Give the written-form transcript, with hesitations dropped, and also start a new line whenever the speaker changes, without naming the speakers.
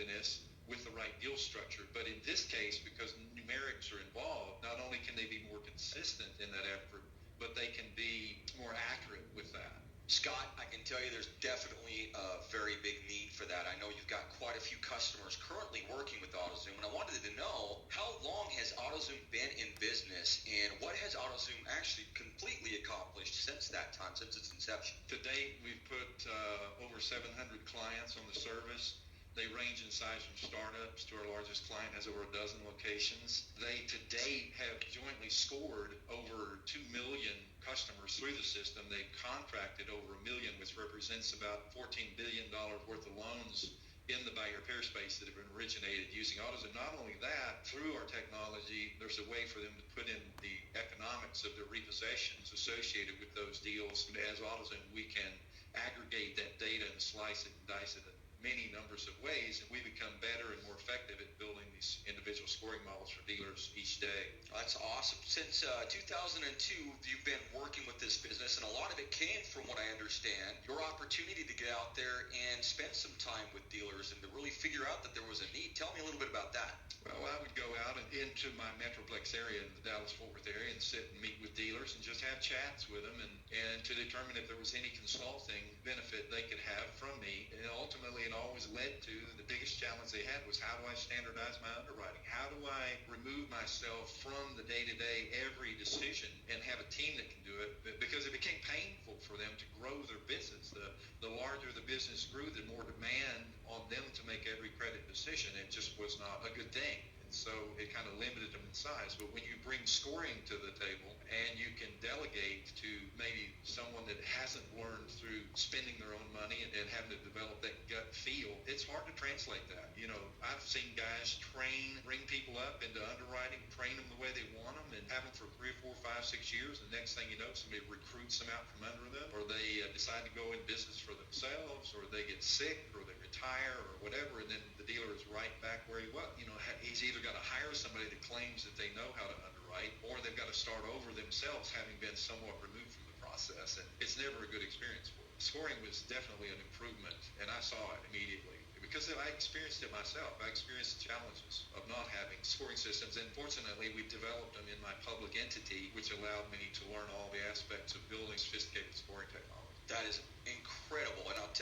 trustworthiness with the right deal structure. But in this case, because numerics are involved, not only can they be more consistent in that effort, but they can be more accurate with that.
Scott, I can tell you there's definitely a very big need for that. I know you've got quite a few customers currently working with AutoZoom, and I wanted to know, how long has AutoZoom been in business, and what has AutoZoom actually completely accomplished since that time, since its inception?
To date, we've put over 700 clients on the service. They range in size from startups to our largest client has over a dozen locations. They to date have jointly scored over 2 million customers through the system. They've contracted over 1 million, which represents about $14 billion worth of loans in the buy repair space that have been originated using AutoZoom. Not only that, through our technology, there's a way for them to put in the economics of their repossessions associated with those deals. And as AutoZoom, we can aggregate that data and slice it and dice it in many numbers of ways, and we become better and more effective at building these individual scoring models for dealers each day.
That's awesome. Since 2002, you've been working with this business, and a lot of it came from what I understand, your opportunity to get out there and spend some time with dealers and to really figure out that there was a need. Tell me a little bit about that.
Well, I would go out and into my Metroplex area, in the Dallas-Fort Worth area, and sit and meet with dealers and just have chats with them and to determine if there was any consulting benefit they could have from me. And ultimately, it always led to the biggest challenge they had was, how do I standardize my underwriting? How do I remove myself from the day-to-day every decision and have a team that can do it? Because it became painful for them to grow their business. The larger the business grew, the more demand on them to make every credit decision. It just was not a good thing. And so it kind of limited them in size. But when you bring scoring to the table and you can delegate to maybe someone that hasn't learned through spending their own money and having to develop that gut feel, it's hard to translate that. You know, I've seen guys bring people up into underwriting, train them the way they want them, and have them for 3 or 4, 5, 6 years. And the next thing you know, somebody recruits them out from under them, or they decide to go in business for themselves, or they get sick, or they retire, or whatever, and then the dealer is right back where he was. You know, he's either got to hire somebody that claims that they know how to underwrite, or they've got to start over themselves, having been somewhat removed from the process. And it's never a good experience for them. Scoring was definitely an improvement, and I saw it immediately. Because I experienced it myself. I experienced the challenges of not having scoring systems, and fortunately we developed them in my public entity, which allowed me to learn all the aspects of building sophisticated scoring technology.
That is incredible, and I'll tell